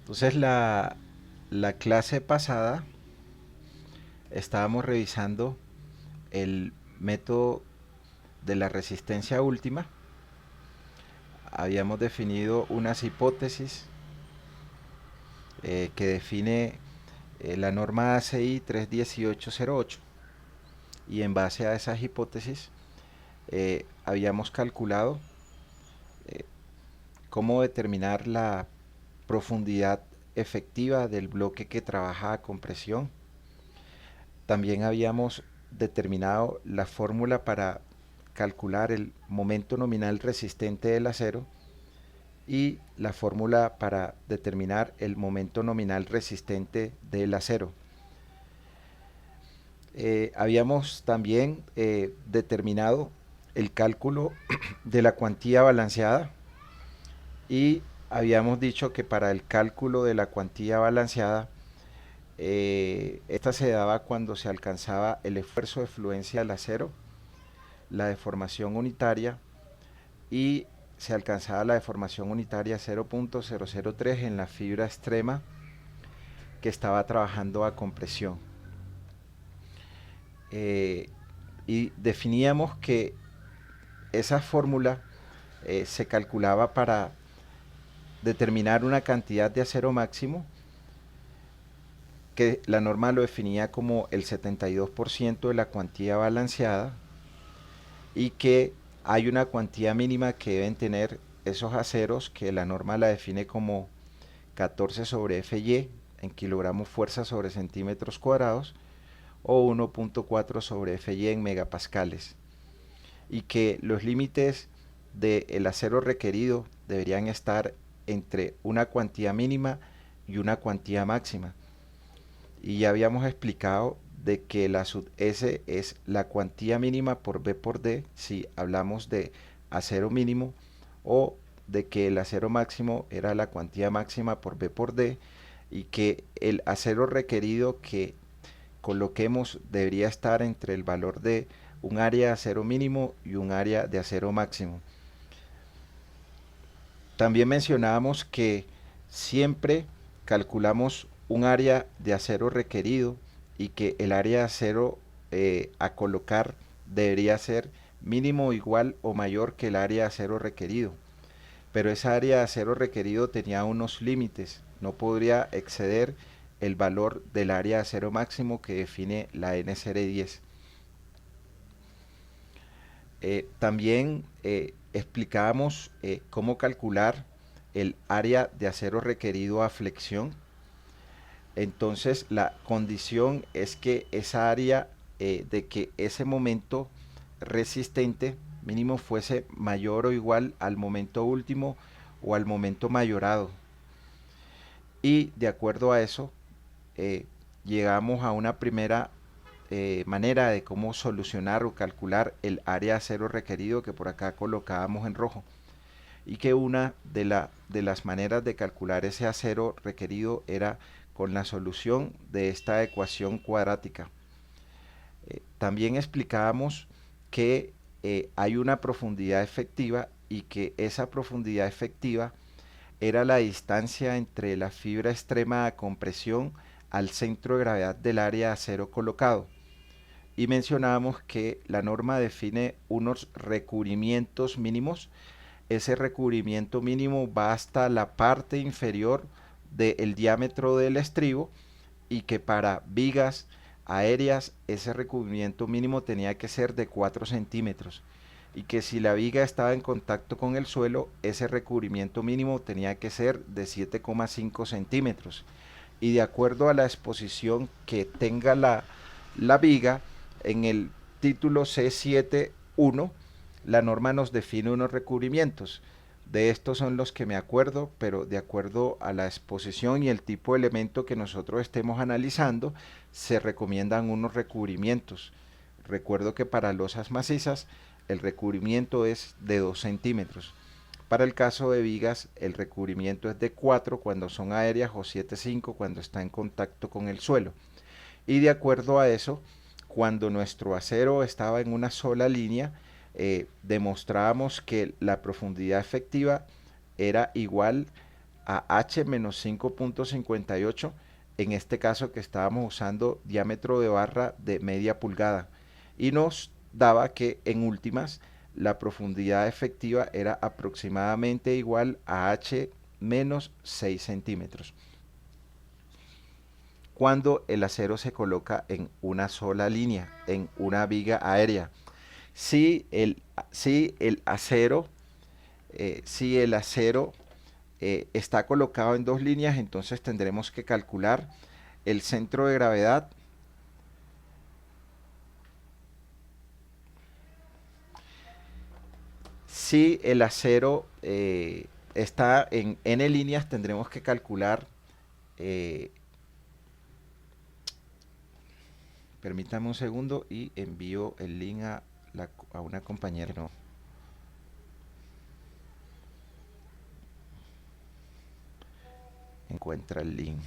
Entonces la clase pasada estábamos revisando el método de la resistencia última. Habíamos definido unas hipótesis que define la norma ACI 31808 y en base a esas hipótesis habíamos calculado eh, cómo determinar la profundidad efectiva del bloque que trabaja a compresión. También habíamos determinado la fórmula para calcular el momento nominal resistente del acero y la fórmula para determinar el momento nominal resistente del acero. Habíamos también determinado el cálculo de la cuantía balanceada y habíamos dicho que para el cálculo de la cuantía balanceada esta se daba cuando se alcanzaba el esfuerzo de fluencia del acero, la deformación unitaria y se alcanzaba la deformación unitaria 0.003 en la fibra extrema que estaba trabajando a compresión. Eh, y definíamos que esa fórmula se calculaba para determinar una cantidad de acero máximo que la norma lo definía como el 72% de la cuantía balanceada y que hay una cuantía mínima que deben tener esos aceros que la norma la define como 14 sobre FY en kilogramos fuerza sobre centímetros cuadrados o 1.4 sobre FY en megapascales y que los límites del acero requerido deberían estar entre una cuantía mínima y una cuantía máxima. Y ya habíamos explicado de que la sub S es la cuantía mínima por B por D si hablamos de acero mínimo, o de que el acero máximo era la cuantía máxima por B por D y que el acero requerido que coloquemos debería estar entre el valor de un área de acero mínimo y un área de acero máximo. También mencionábamos que siempre calculamos un área de acero requerido y que el área de acero a colocar debería ser mínimo igual o mayor que el área de acero requerido. Pero esa área de acero requerido tenía unos límites, no podría exceder el valor del área de acero máximo que define la NSR 10. También explicábamos cómo calcular el área de acero requerido a flexión. Entonces la condición es que esa área de que ese momento resistente mínimo fuese mayor o igual al momento último o al momento mayorado. Y de acuerdo a eso, eh, llegamos a una primera manera de cómo solucionar o calcular el área de acero requerido que por acá colocábamos en rojo, y que una de las maneras de calcular ese acero requerido era con la solución de esta ecuación cuadrática. También explicábamos que hay una profundidad efectiva y que esa profundidad efectiva era la distancia entre la fibra extrema de compresión al centro de gravedad del área de acero colocado. Y mencionábamos que la norma define unos recubrimientos mínimos. Ese recubrimiento mínimo va hasta la parte inferior del diámetro del estribo y que para vigas aéreas ese recubrimiento mínimo tenía que ser de 4 centímetros y que si la viga estaba en contacto con el suelo ese recubrimiento mínimo tenía que ser de 7,5 centímetros, y de acuerdo a la exposición que tenga la viga en el título C7.1 la norma nos define unos recubrimientos. De estos son los que me acuerdo, pero de acuerdo a la exposición y el tipo de elemento que nosotros estemos analizando, se recomiendan unos recubrimientos. Recuerdo que para losas macizas el recubrimiento es de 2 centímetros. Para el caso de vigas, el recubrimiento es de 4 cuando son aéreas o 7,5 cuando está en contacto con el suelo. Y de acuerdo a eso, cuando nuestro acero estaba en una sola línea, demostrábamos que la profundidad efectiva era igual a H menos 5.58, en este caso que estábamos usando diámetro de barra de media pulgada, y nos daba que en últimas la profundidad efectiva era aproximadamente igual a H menos 6 centímetros cuando el acero se coloca en una sola línea, en una viga aérea. Si el, si el acero, si el acero está colocado en dos líneas, entonces tendremos que calcular el centro de gravedad. Si el acero está en n líneas, tendremos que calcular, eh, permítame un segundo y envío el link a una compañera. No. Encuentra el link.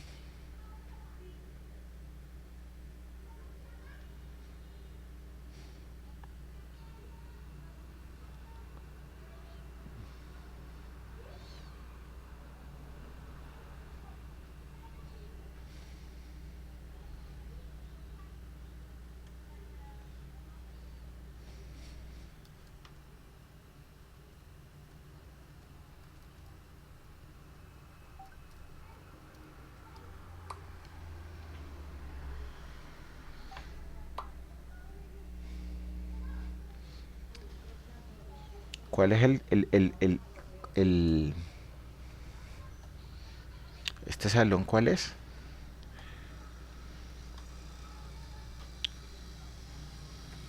¿Cuál es el este salón? ¿Cuál es?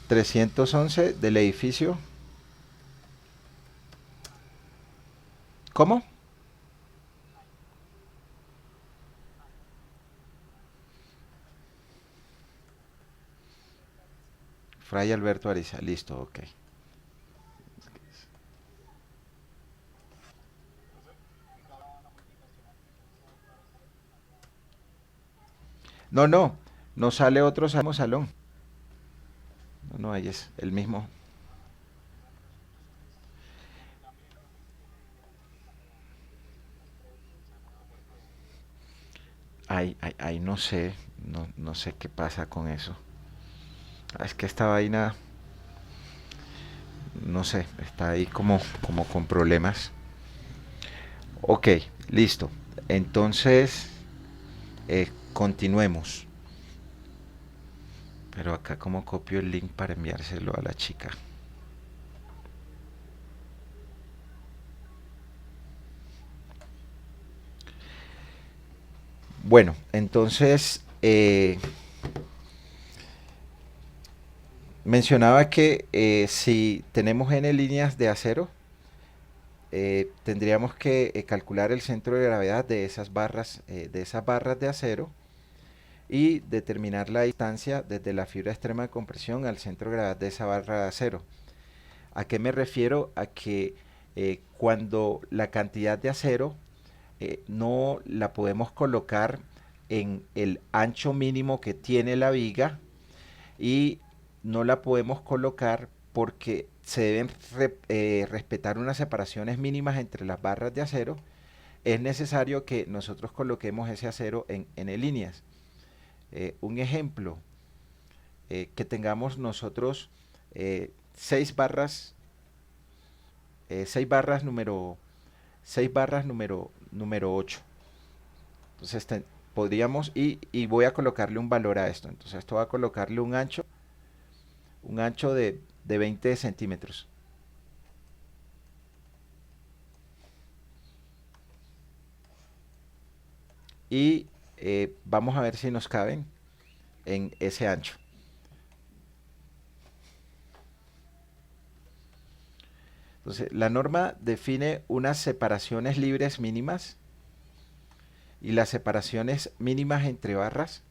311 del edificio. ¿Cómo? Fray Alberto Ariza. Listo, ok. No, no. No sale otro salón. No, no, ahí es el mismo. Ahí no sé. No, no sé qué pasa con eso. Es que esta vaina, no sé, está ahí como con problemas. Ok, listo. Entonces, continuemos. Pero acá como copio el link para enviárselo a la chica. Bueno, entonces mencionaba que si tenemos n líneas de acero, tendríamos que calcular el centro de gravedad de esas barras de acero y determinar la distancia desde la fibra extrema de compresión al centro de gravedad de esa barra de acero. ¿A qué me refiero? A que cuando la cantidad de acero no la podemos colocar en el ancho mínimo que tiene la viga y no la podemos colocar porque se deben respetar unas separaciones mínimas entre las barras de acero, es necesario que nosotros coloquemos ese acero en N líneas. Un ejemplo, que tengamos nosotros seis barras, seis barras número, seis barras número 8. Entonces podríamos, y voy a colocarle un valor a esto. Entonces esto va a colocarle un ancho de 20 centímetros. Y vamos a ver si nos caben en ese ancho. Entonces, la norma define unas separaciones libres mínimas y las separaciones mínimas entre barras.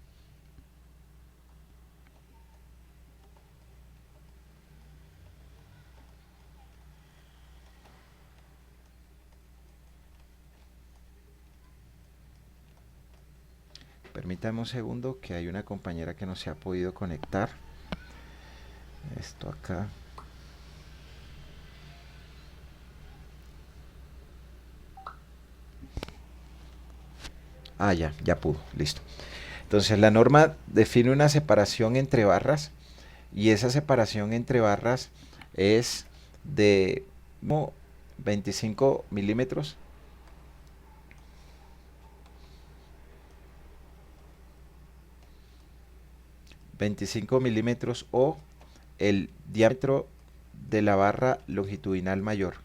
Permítame un segundo que hay una compañera que no se ha podido conectar. Esto acá. Ah, ya pudo, listo. Entonces la norma define una separación entre barras y esa separación entre barras es de 25 milímetros. 25 milímetros o el diámetro de la barra longitudinal mayor.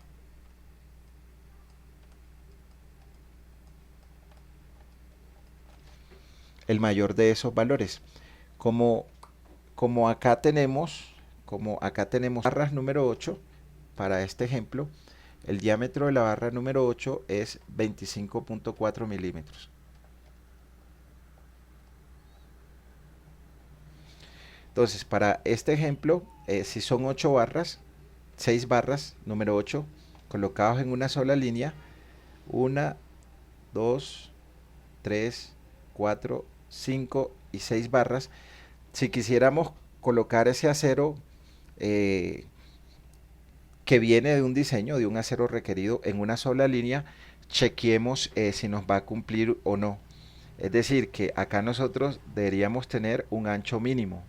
El mayor de esos valores. Como, como acá tenemos, barras número 8, para este ejemplo, el diámetro de la barra número 8 es 25.4 milímetros. Entonces, para este ejemplo, si son 8 barras, 6 barras, número 8, colocados en una sola línea, 1, 2, 3, 4, 5 y 6 barras. Si quisiéramos colocar ese acero que viene de un diseño, de un acero requerido en una sola línea, chequeemos si nos va a cumplir o no. Es decir, que acá nosotros deberíamos tener un ancho mínimo.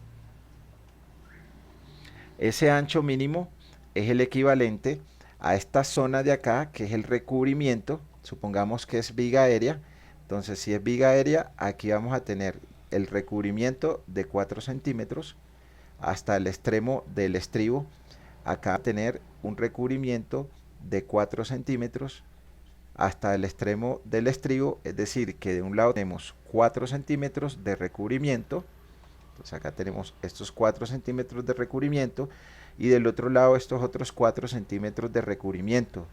Ese ancho mínimo es el equivalente a esta zona de acá, que es el recubrimiento. Supongamos que es viga aérea. Entonces, si es viga aérea, aquí vamos a tener el recubrimiento de 4 centímetros hasta el extremo del estribo. Acá va a tener un recubrimiento de 4 centímetros hasta el extremo del estribo. Es decir, que de un lado tenemos 4 centímetros de recubrimiento. Entonces acá tenemos estos 4 centímetros de recubrimiento y del otro lado estos otros 4 centímetros de recubrimiento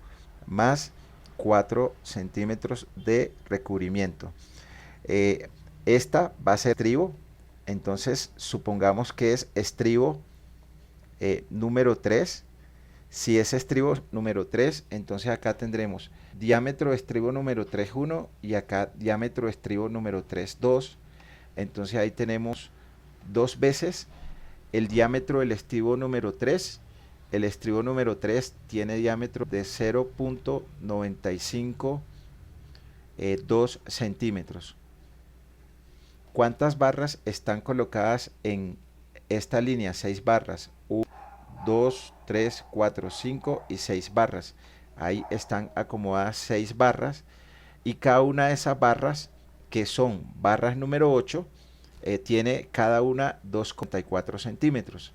más 4 centímetros de recubrimiento. Esta va a ser estribo, entonces supongamos que es estribo número 3. Si es estribo número 3, entonces acá tendremos diámetro de estribo número 3,1 y acá diámetro de estribo número 3,2. Entonces ahí tenemos dos veces el diámetro del estribo número 3. El estribo número 3 tiene diámetro de 0.952 centímetros. ¿Cuántas barras están colocadas en esta línea? 6 barras. 1, 2, 3, 4, 5 y 6 barras. Ahí están acomodadas 6 barras y cada una de esas barras, que son barras número 8, tiene cada una 2,4 centímetros.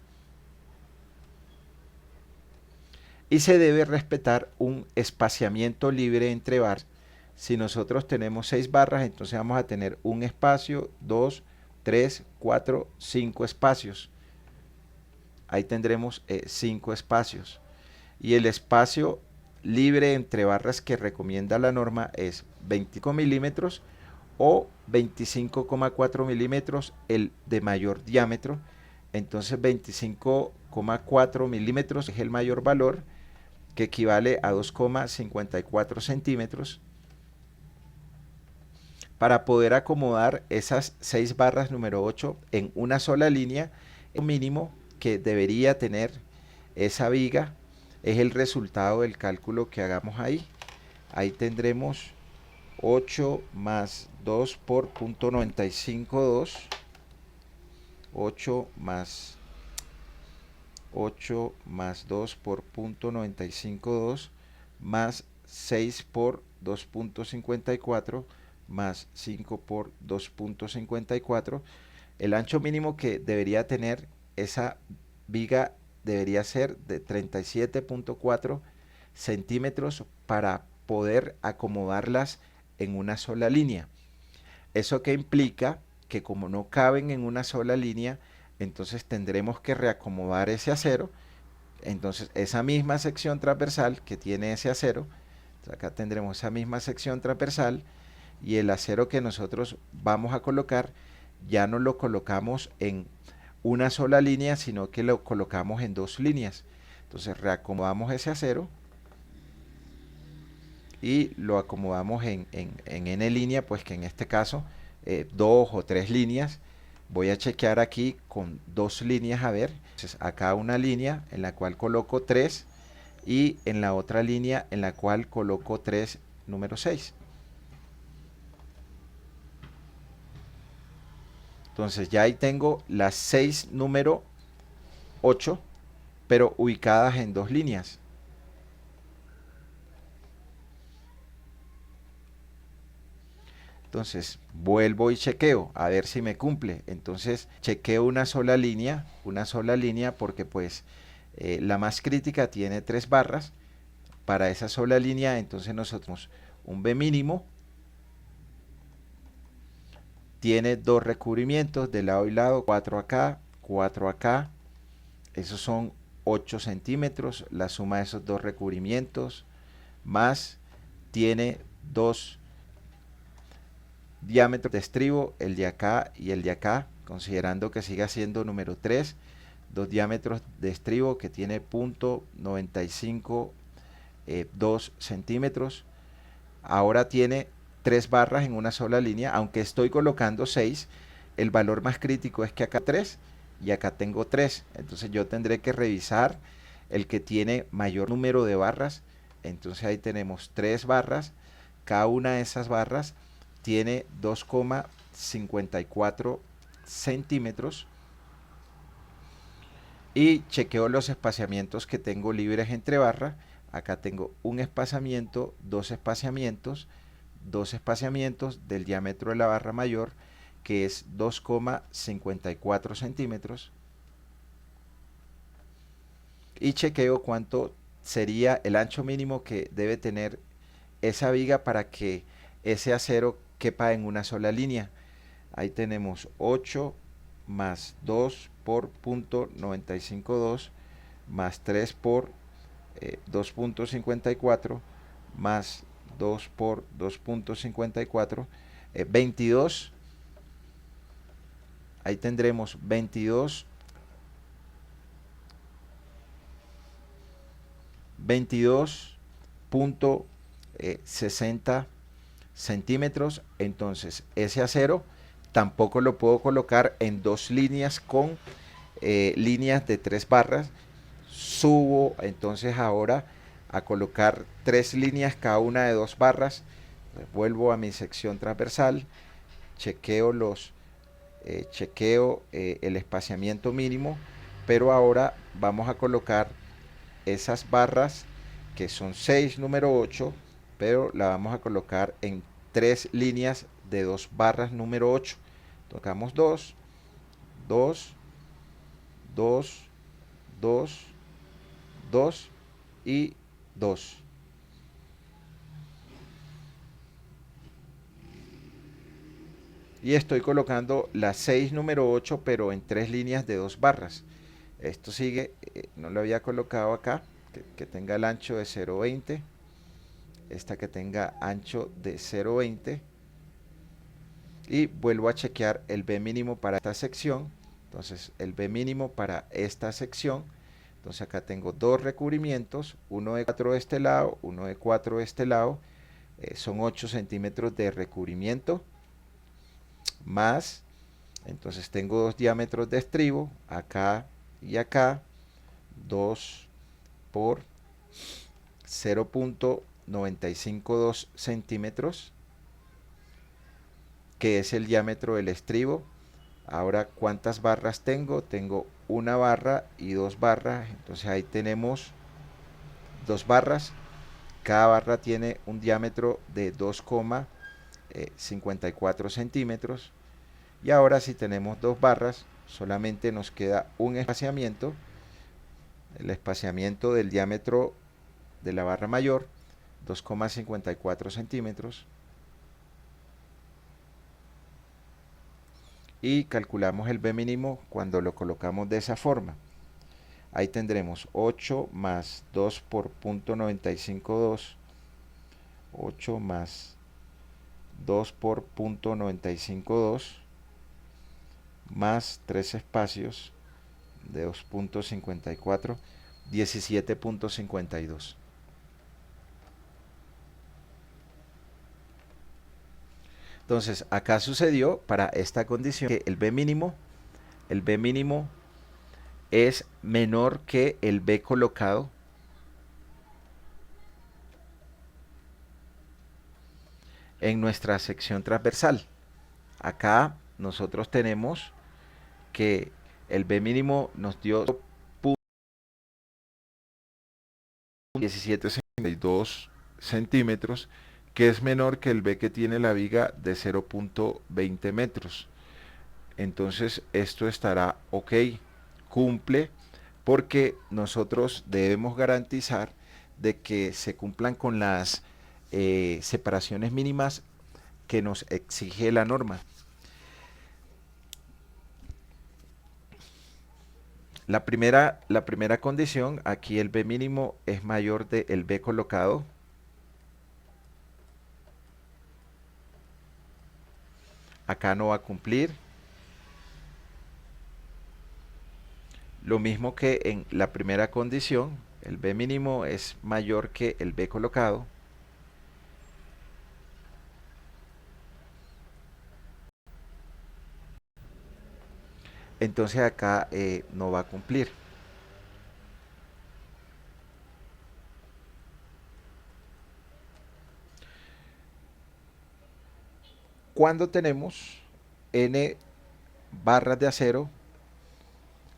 Y se debe respetar un espaciamiento libre entre barras. Si nosotros tenemos 6 barras, entonces vamos a tener un espacio, 2, 3, 4, 5 espacios. Ahí tendremos 5 espacios. Y el espacio libre entre barras que recomienda la norma es 25 milímetros o 25,4 milímetros el de mayor diámetro. Entonces 25,4 milímetros es el mayor valor, que equivale a 2,54 centímetros. Para poder acomodar esas 6 barras número 8 en una sola línea, el mínimo que debería tener esa viga es el resultado del cálculo que hagamos ahí. Ahí tendremos 8 más 2 por 0.952, 8 más 2 por 0.952 más 6 por 2.54 más 5 por 2.54. El ancho mínimo que debería tener esa viga debería ser de 37.4 centímetros para poder acomodarlas en una sola línea. Eso que implica que como no caben en una sola línea, entonces tendremos que reacomodar ese acero. Entonces esa misma sección transversal que tiene ese acero, acá tendremos esa misma sección transversal y el acero que nosotros vamos a colocar ya no lo colocamos en una sola línea, sino que lo colocamos en dos líneas. Entonces reacomodamos ese acero y lo acomodamos en N línea, pues que en este caso 2 o 3 líneas. Voy a chequear aquí con 2 líneas, a ver. Entonces acá una línea en la cual coloco 3 y en la otra línea en la cual coloco 3 número 6. Entonces ya ahí tengo las 6 número 8, pero ubicadas en dos líneas. Entonces vuelvo y chequeo a ver si me cumple. Entonces chequeo una sola línea porque pues la más crítica tiene 3 barras. Para esa sola línea entonces nosotros un B mínimo tiene 2 recubrimientos de lado y lado, 4 acá, 4 acá. Esos son 8 centímetros. La suma de esos 2 recubrimientos más tiene 2 diámetros de estribo, el de acá y el de acá, considerando que siga siendo número 3, 2 diámetros de estribo que tiene .95 2 centímetros. Ahora tiene 3 barras en una sola línea, aunque estoy colocando 6, el valor más crítico es que acá 3 y acá tengo 3, entonces yo tendré que revisar el que tiene mayor número de barras. Entonces ahí tenemos 3 barras, cada una de esas barras tiene 2,54 centímetros, y chequeo los espaciamientos que tengo libres entre barras. Acá tengo un espaciamiento, dos espaciamientos del diámetro de la barra mayor, que es 2,54 centímetros, y chequeo cuánto sería el ancho mínimo que debe tener esa viga para que ese acero quepa en una sola línea. Ahí tenemos 8 más 2 por .952 más 3 por 2.54 más 2 por 2.54, 22. Ahí tendremos 22.60 centímetros. Entonces ese acero tampoco lo puedo colocar en dos líneas con líneas de 3 barras. Subo entonces ahora a colocar 3 líneas, cada una de 2 barras. Vuelvo a mi sección transversal, chequeo el espaciamiento mínimo, pero ahora vamos a colocar esas barras que son 6 número 8, pero la vamos a colocar en 3 líneas de 2 barras número 8. Tocamos 2, 2, 2, 2, 2 y 2. Y estoy colocando la 6 número 8, pero en 3 líneas de 2 barras. Esto sigue, no lo había colocado acá, que tenga el ancho de 0,20. Esta que tenga ancho de 0,20. Y vuelvo a chequear el B mínimo para esta sección. Entonces el B mínimo para esta sección. Entonces acá tengo 2 recubrimientos, uno de 4 de este lado, uno de 4 de este lado. Son 8 centímetros de recubrimiento. Más, entonces tengo 2 diámetros de estribo, acá y acá, 2 por 0.952 centímetros, que es el diámetro del estribo. Ahora, ¿cuántas barras tengo? Tengo una barra y 2 barras, entonces ahí tenemos 2 barras. Cada barra tiene un diámetro de 2,54 centímetros. Y ahora, si tenemos 2 barras, solamente nos queda un espaciamiento, el espaciamiento del diámetro de la barra mayor, 2,54 centímetros. Y calculamos el B mínimo cuando lo colocamos de esa forma. Ahí tendremos 8 más 2 por .952, 8 más 2 por .952, más 3 espacios de 2.54, 17.52. Entonces acá sucedió para esta condición que el B mínimo es menor que el B colocado en nuestra sección transversal. Acá nosotros tenemos que el B mínimo nos dio 17,62 centímetros, que es menor que el B que tiene la viga de 0,20 metros. Entonces esto estará ok, cumple, porque nosotros debemos garantizar de que se cumplan con las separaciones mínimas que nos exige la norma. La primera condición, aquí el B mínimo es mayor del B colocado. Acá no va a cumplir. Lo mismo que en la primera condición, el B mínimo es mayor que el B colocado. Entonces acá no va a cumplir. Cuando tenemos n barras de acero,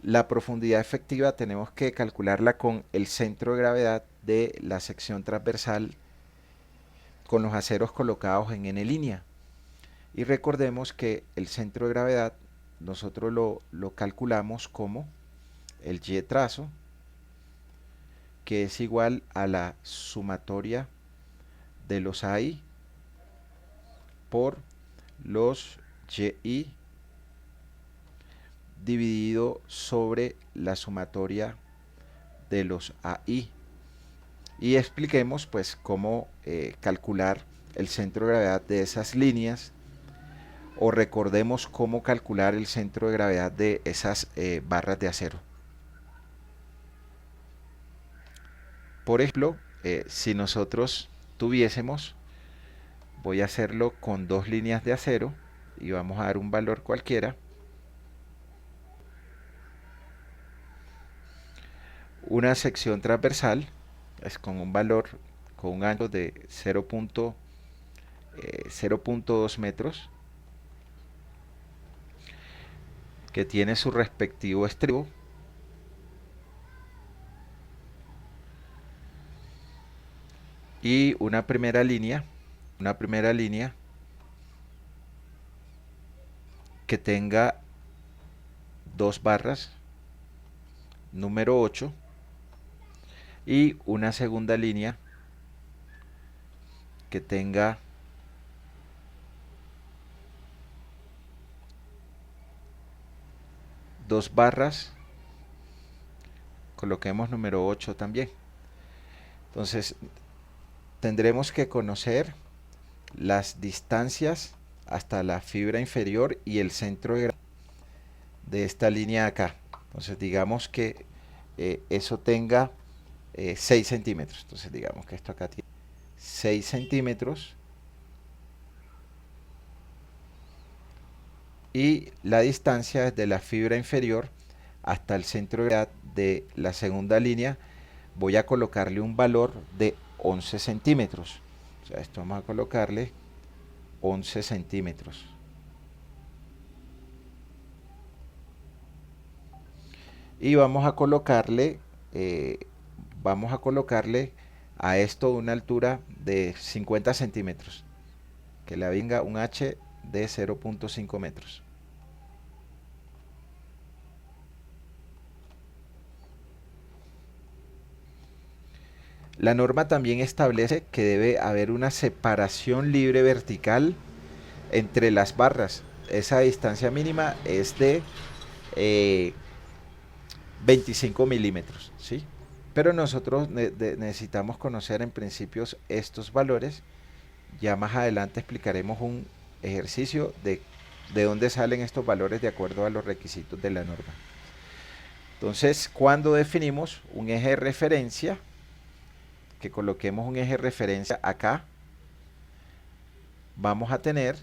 la profundidad efectiva tenemos que calcularla con el centro de gravedad de la sección transversal con los aceros colocados en n línea. Y recordemos que el centro de gravedad nosotros lo calculamos como el y trazo, que es igual a la sumatoria de los AI por los YI dividido sobre la sumatoria de los AI. Y expliquemos pues cómo calcular el centro de gravedad de esas líneas, o recordemos cómo calcular el centro de gravedad de esas barras de acero. Por ejemplo, si nosotros tuviésemos, voy a hacerlo con dos líneas de acero y vamos a dar un valor cualquiera. Una sección transversal es con un valor, con un ancho de 0,2 metros, que tiene su respectivo estribo, y una primera línea que tenga dos barras, número 8, y una segunda línea que tenga dos barras, coloquemos número 8 también. Entonces tendremos que conocer las distancias hasta la fibra inferior y el centro de esta línea acá. Entonces digamos que eso tenga 6 centímetros. Entonces digamos que esto acá tiene 6 centímetros, y la distancia desde la fibra inferior hasta el centro de gravedad de la segunda línea voy a colocarle un valor de 11 centímetros. O sea, esto vamos a colocarle 11 centímetros. Y vamos a colocarle a esto una altura de 50 centímetros, que le venga un H de 0,5 metros. La norma también establece que debe haber una separación libre vertical entre las barras. Esa distancia mínima es de 25 milímetros, ¿sí? Pero nosotros necesitamos conocer en principios estos valores. Ya más adelante explicaremos un ejercicio de dónde salen estos valores de acuerdo a los requisitos de la norma. Entonces, cuando definimos un eje de referencia, que coloquemos un eje de referencia acá, vamos a tener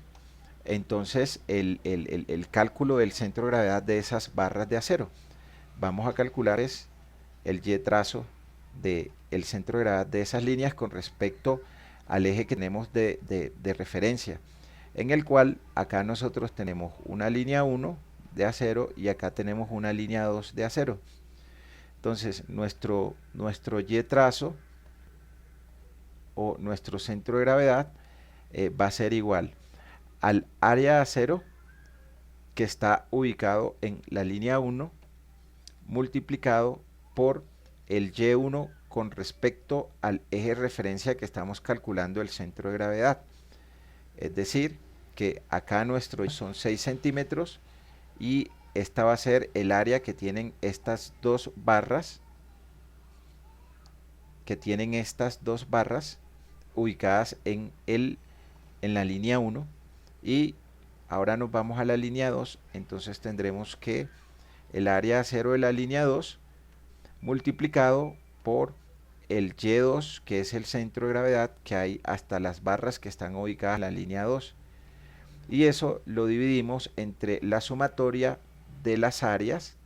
entonces el cálculo del centro de gravedad de esas barras de acero. Vamos a calcular el y trazo del centro de gravedad de esas líneas con respecto al eje que tenemos de referencia. en el cual acá nosotros tenemos una línea 1 de acero y acá tenemos una línea 2 de acero. Entonces nuestro Y trazo o nuestro centro de gravedad va a ser igual al área de acero que está ubicado en la línea 1 multiplicado por el Y1 con respecto al eje de referencia que estamos calculando el centro de gravedad. Es decir, que acá nuestro son 6 centímetros y esta va a ser el área que tienen estas dos barras, ubicadas en la línea 1. Y ahora nos vamos a la línea 2, entonces tendremos que el área de acero de la línea 2 multiplicado por el Y2, que es el centro de gravedad que hay hasta las barras que están ubicadas en la línea 2. Y eso lo dividimos entre la sumatoria de las áreas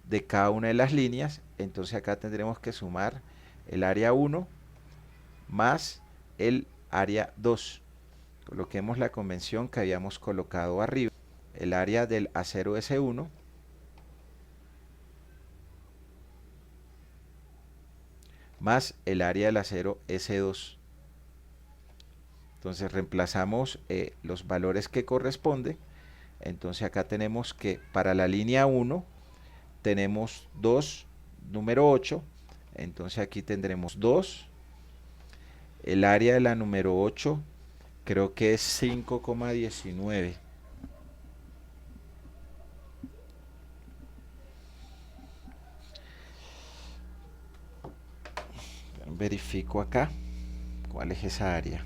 de cada una de las líneas. Entonces acá tendremos que sumar el área 1 más el área 2. Coloquemos la convención que habíamos colocado arriba. El área del acero S1 más el área del acero S2. Entonces reemplazamos los valores que corresponden. Entonces acá tenemos que para la línea 1 tenemos 2, número 8. Entonces aquí tendremos 2. El área de la número 8 creo que es 5,19. Verifico acá cuál es esa área.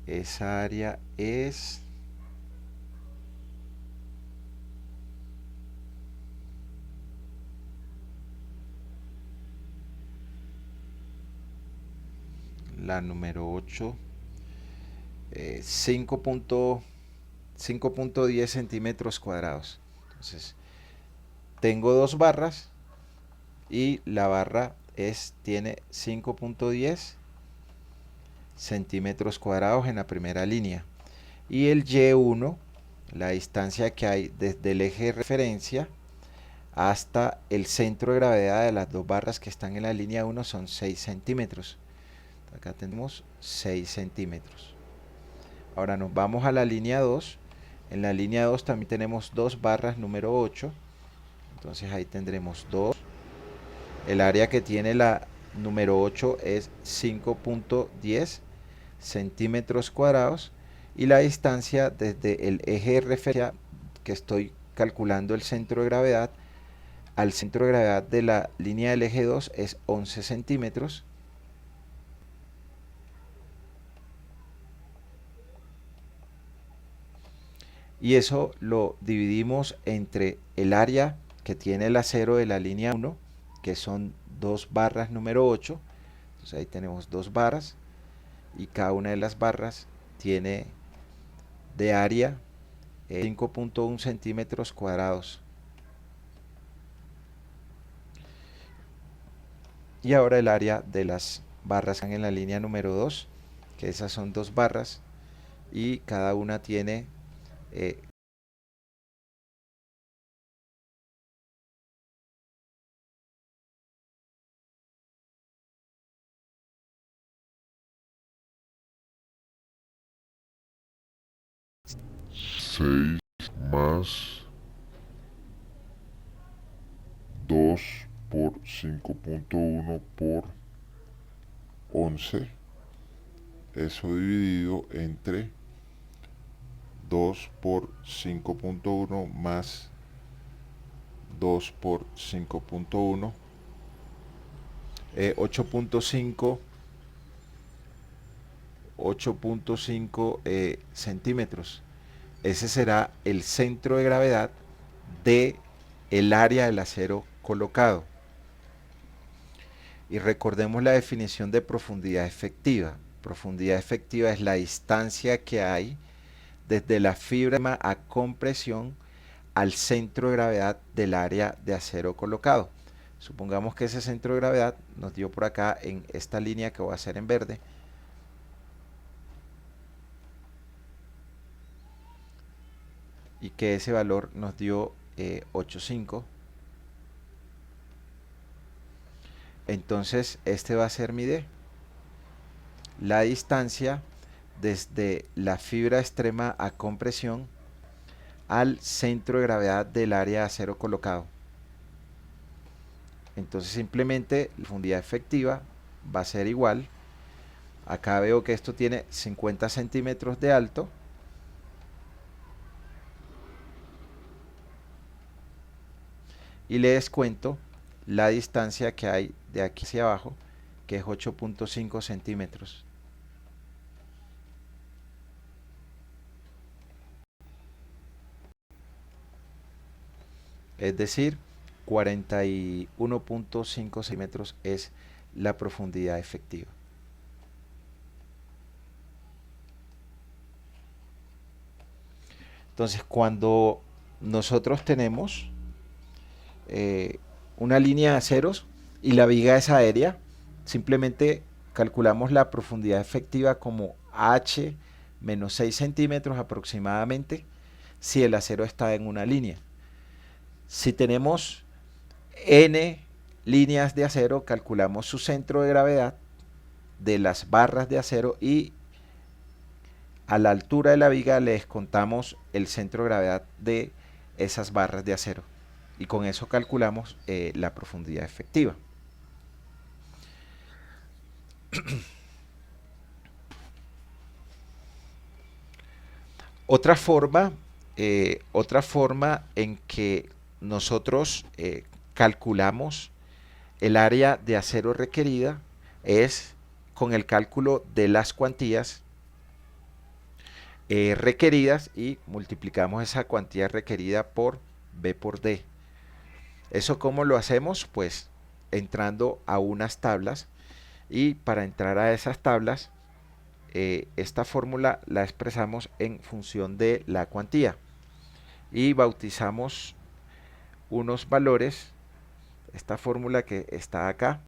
Esa área es la número 8, 5.10 centímetros cuadrados. Entonces tengo dos barras y la barra tiene 5.10 centímetros cuadrados en la primera línea. Y el Y1, la distancia que hay desde el eje de referencia hasta el centro de gravedad de las dos barras que están en la línea 1 son 6 centímetros. Acá tenemos 6 centímetros. Ahora nos vamos a la línea 2. En la línea 2 también tenemos dos barras número 8. Entonces ahí tendremos 2. El área que tiene la número 8 es 5.10 centímetros cuadrados. Y la distancia desde el eje de referencia que estoy calculando el centro de gravedad al centro de gravedad de la línea del eje 2 es 11 centímetros. Y eso lo dividimos entre el área que tiene el acero de la línea 1, que son dos barras número 8. Entonces ahí tenemos dos barras y cada una de las barras tiene de área 5.1 centímetros cuadrados. Y ahora el área de las barras que están en la línea número 2, que esas son dos barras y cada una tiene 6 más 2 por 5.1 por 11. Eso dividido entre 2 por 5.1 más 2 por 5.1, 8.5 centímetros. Ese será el centro de gravedad de el área del acero colocado. Y recordemos la definición de profundidad efectiva. Profundidad efectiva es la distancia que hay desde la fibra a compresión al centro de gravedad del área de acero colocado. Supongamos que ese centro de gravedad nos dio por acá en esta línea que voy a hacer en verde. Y que ese valor nos dio 8,5. Entonces este va a ser mi D. La distancia desde la fibra extrema a compresión al centro de gravedad del área de acero colocado. Entonces simplemente la profundidad efectiva va a ser igual. Acá veo que esto tiene 50 centímetros de alto. Y le descuento la distancia que hay de aquí hacia abajo, que es 8,5 centímetros. Es decir, 41,5 centímetros es la profundidad efectiva. Entonces, cuando nosotros tenemos una línea de aceros y la viga es aérea, simplemente calculamos la profundidad efectiva como H menos 6 centímetros aproximadamente si el acero está en una línea. Si tenemos N líneas de acero, calculamos su centro de gravedad de las barras de acero y a la altura de la viga le descontamos el centro de gravedad de esas barras de acero. Y con eso calculamos la profundidad efectiva. Otra forma en que nosotros calculamos el área de acero requerida es con el cálculo de las cuantías requeridas y multiplicamos esa cuantía requerida por B por D. ¿Eso cómo lo hacemos? Pues entrando a unas tablas, y para entrar a esas tablas esta fórmula la expresamos en función de la cuantía y bautizamos unos valores. Esta fórmula que está acá